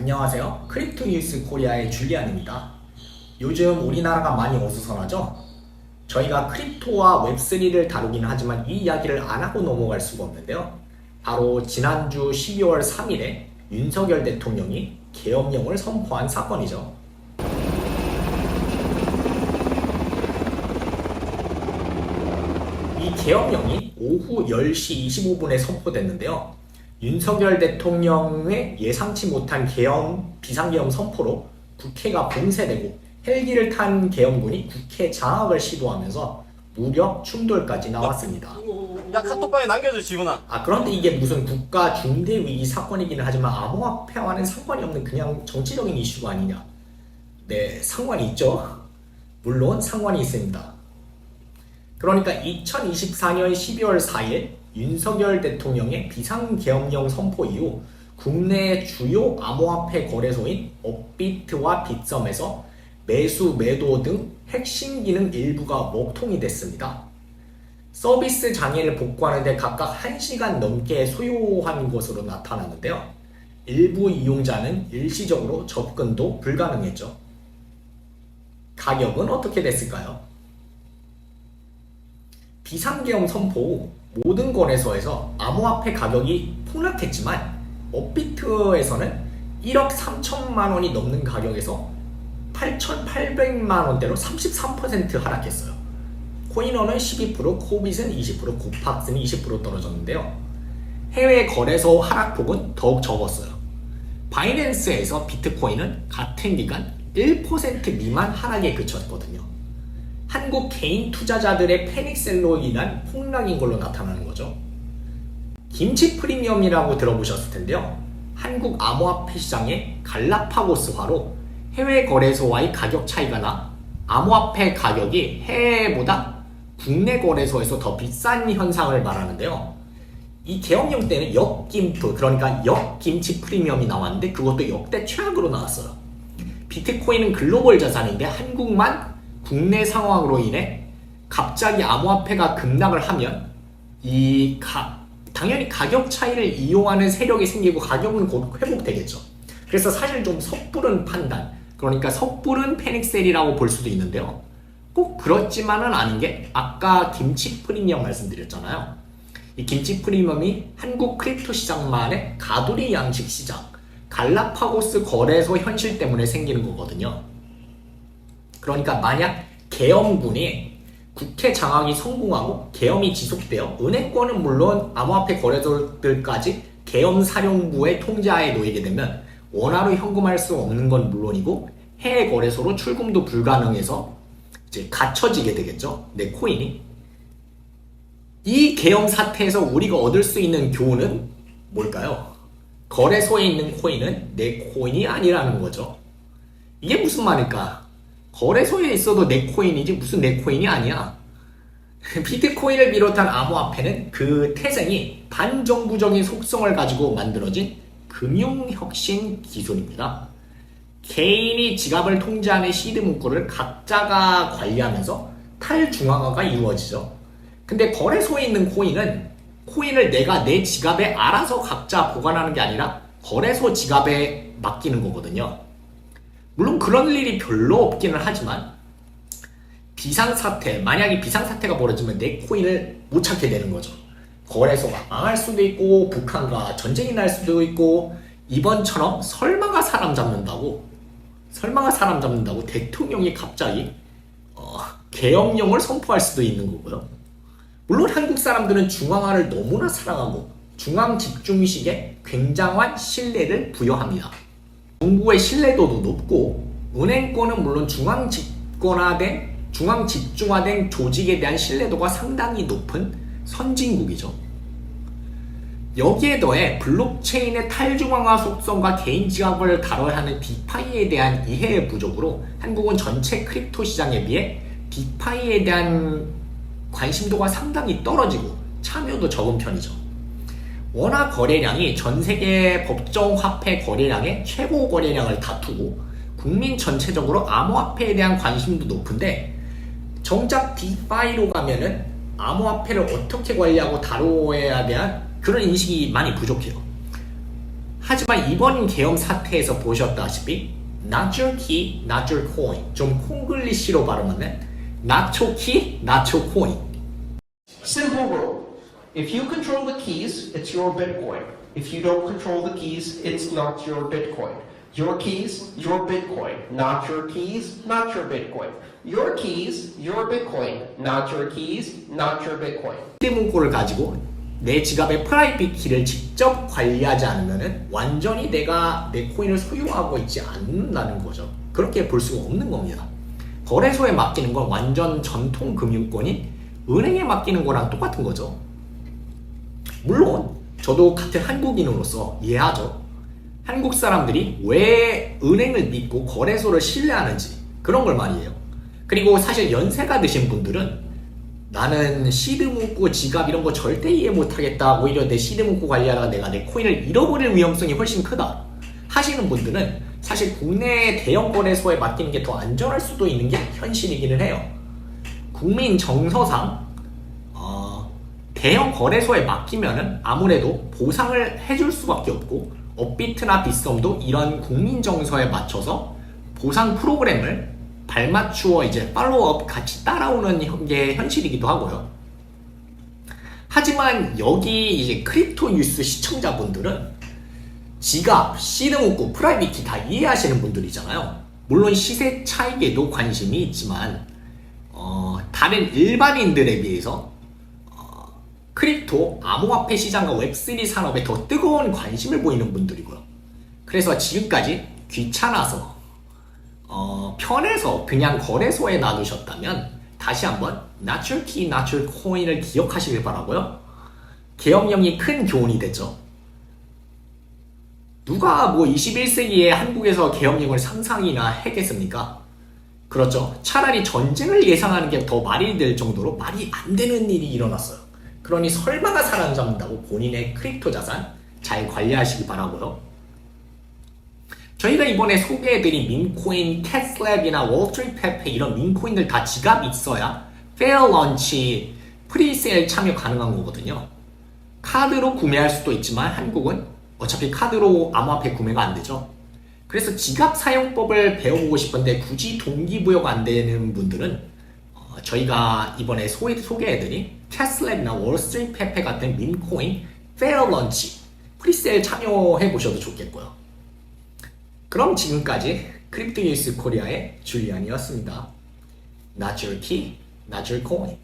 안녕하세요. 크립토 뉴스 코리아의 줄리안입니다. 요즘 우리나라가 많이 어수선하죠? 저희가 크립토와 웹3를 다루긴 하지만 이 이야기를 안 하고 넘어갈 수가 없는데요. 바로 지난주 12월 3일에 윤석열 대통령이 계엄령을 선포한 사건이죠. 이 계엄령이 오후 10시 25분에 선포됐는데요. 윤석열 대통령의 예상치 못한 비상계엄 선포로 국회가 봉쇄되고 헬기를 탄 계엄군이 국회 장악을 시도하면서 무력 충돌까지 나왔습니다. 야, 카톡방에 남겨줘, 지훈아. 그런데 이게 무슨 국가 중대 위기 사건이기는 하지만 암호화폐와는 상관이 없는 그냥 정치적인 이슈가 아니냐. 네, 상관이 있죠. 물론 상관이 있습니다. 그러니까 2024년 12월 4일 윤석열 대통령의 비상계엄령 선포 이후 국내 주요 암호화폐 거래소인 업비트와 빗썸에서 매수, 매도 등 핵심 기능 일부가 먹통이 됐습니다. 서비스 장애를 복구하는데 각각 1시간 넘게 소요한 것으로 나타났는데요. 일부 이용자는 일시적으로 접근도 불가능했죠. 가격은 어떻게 됐을까요? 비상계엄 선포 후 모든 거래소에서 암호화폐 가격이 폭락했지만 업비트에서는 1억 3천만 원이 넘는 가격에서 8,800만 원대로 33% 하락했어요. 코인원은 12%, 코빗은 20%, 고팍스는 20% 떨어졌는데요. 해외 거래소 하락폭은 더욱 적었어요. 바이낸스에서 비트코인은 같은 기간 1% 미만 하락에 그쳤거든요. 한국 개인 투자자들의 패닉셀로 인한 폭락인 걸로 나타나는 거죠. 김치 프리미엄이라고 들어보셨을 텐데요. 한국 암호화폐 시장의 갈라파고스화로 해외 거래소와의 가격 차이가 나 암호화폐 가격이 해외보다 국내 거래소에서 더 비싼 현상을 말하는데요. 이 계엄령 때는 역김프, 그러니까 역김치 프리미엄이 나왔는데 그것도 역대 최악으로 나왔어요. 비트코인은 글로벌 자산인데 한국만 국내 상황으로 인해 갑자기 암호화폐가 급락을 하면 당연히 가격 차이를 이용하는 세력이 생기고 가격은 곧 회복되겠죠. 그래서 사실 좀 섣부른 판단, 그러니까 섣부른 패닉셀이라고 볼 수도 있는데요. 꼭 그렇지만은 않은 게 아까 김치 프리미엄 말씀드렸잖아요. 이 김치 프리미엄이 한국 크립토 시장만의 가두리 양식 시장, 갈라파고스 거래소 현실 때문에 생기는 거거든요. 그러니까 만약 계엄군이 국회 장악이 성공하고 계엄이 지속되어 은행권은 물론 암호화폐 거래소들까지 계엄사령부의 통제하에 놓이게 되면 원화로 현금할 수 없는 건 물론이고 해외 거래소로 출금도 불가능해서 이제 갇혀지게 되겠죠. 내 코인이. 이 계엄 사태에서 우리가 얻을 수 있는 교훈은 뭘까요? 거래소에 있는 코인은 내 코인이 아니라는 거죠. 이게 무슨 말일까? 거래소에 있어도 내 코인이지 무슨 내 코인이 아니야. 비트코인을 비롯한 암호화폐는 그 태생이 반정부적인 속성을 가지고 만들어진 금융혁신 기술입니다. 개인이 지갑을 통제하는 시드 문구를 각자가 관리하면서 탈중앙화가 이루어지죠. 근데 거래소에 있는 코인을 내가 내 지갑에 알아서 각자 보관하는 게 아니라 거래소 지갑에 맡기는 거거든요. 물론 그런 일이 별로 없기는 하지만 만약에 비상사태가 벌어지면 내 코인을 못 찾게 되는 거죠. 거래소가 망할 수도 있고 북한과 전쟁이 날 수도 있고 이번처럼 설마가 사람 잡는다고 대통령이 갑자기 계엄령을 선포할 수도 있는 거고요. 물론 한국 사람들은 중앙화를 너무나 사랑하고 중앙 집중식에 굉장한 신뢰를 부여합니다. 정부의 신뢰도도 높고 은행권은 물론 중앙 집중화된 조직에 대한 신뢰도가 상당히 높은 선진국이죠. 여기에 더해 블록체인의 탈중앙화 속성과 개인 지갑을 다뤄야 하는 디파이에 대한 이해 부족으로 한국은 전체 크립토 시장에 비해 디파이에 대한 관심도가 상당히 떨어지고 참여도 적은 편이죠. 원화 거래량이 전 세계 법정 화폐 거래량의 최고 거래량을 다투고 국민 전체적으로 암호화폐에 대한 관심도 높은데 정작 디파이로 가면은 암호화폐를 어떻게 관리하고 다뤄야 대한 그런 인식이 많이 부족해요. 하지만 이번 계엄 사태에서 보셨다시피 not your key, not your coin 좀 콩글리시로 발음하면 not your key, not your coin. Simple rule. If you control the keys, it's your Bitcoin. If you don't control the keys, it's not your Bitcoin. Your keys, your Bitcoin. Not your keys, not your Bitcoin. Your keys, your Bitcoin. Not your keys, not your Bitcoin. 시드 문구를 가지고 내 지갑의 프라이빗 키를 직접 관리하지 않으면 완전히 내가 내 코인을 소유하고 있지 않는다는 거죠. 그렇게 볼 수가 없는 겁니다. 거래소에 맡기는 건 완전 전통 금융권인 은행에 맡기는 거랑 똑같은 거죠. 물론 저도 같은 한국인으로서 이해하죠. 한국 사람들이 왜 은행을 믿고 거래소를 신뢰하는지 그런 걸 말이에요. 그리고 사실 연세가 드신 분들은 나는 시드 문구, 지갑 이런 거 절대 이해 못하겠다. 오히려 내 시드 문구 관리하다가 내가 내 코인을 잃어버릴 위험성이 훨씬 크다 하시는 분들은 사실 국내 대형 거래소에 맡기는 게 더 안전할 수도 있는 게 현실이기는 해요. 국민 정서상 대형 거래소에 맡기면은 아무래도 보상을 해줄 수밖에 없고 업비트나 빗썸도 이런 국민 정서에 맞춰서 보상 프로그램을 발맞추어 이제 팔로우업 같이 따라오는 게 현실이기도 하고요. 하지만 여기 이제 크립토 뉴스 시청자분들은 지갑, 시드 문구, 프라이빗 키 다 이해하시는 분들이잖아요. 물론 시세 차익에도 관심이 있지만 다른 일반인들에 비해서 크립토, 암호화폐 시장과 웹3 산업에 더 뜨거운 관심을 보이는 분들이고요. 그래서 지금까지 귀찮아서 편해서 그냥 거래소에 놔두셨다면 다시 한번 not your key, not your coin을 기억하시길 바라고요. 계엄령이 큰 교훈이 됐죠. 누가 뭐 21세기에 한국에서 계엄령을 상상이나 했겠습니까? 그렇죠. 차라리 전쟁을 예상하는 게 더 말이 될 정도로 말이 안 되는 일이 일어났어요. 그러니 설마가 사라져본다고 본인의 크립토 자산 잘 관리하시기 바라고요. 저희가 이번에 소개해드린 민코인, 캣슬랩이나 월스트리트 페페 이런 민코인들 다 지갑 있어야 페어 런치, 프리세일 참여 가능한 거거든요. 카드로 구매할 수도 있지만 한국은 어차피 카드로 암호화폐 구매가 안 되죠. 그래서 지갑 사용법을 배워보고 싶은데 굳이 동기부여가 안 되는 분들은 저희가 이번에 소개해드린 캣슬랩이나 월스트리트 페페 같은 민코인, 페어 런치, 프리세일 참여해보셔도 좋겠고요. 그럼 지금까지 크립토 뉴스 코리아의 줄리안이었습니다. Not your key, not your coin.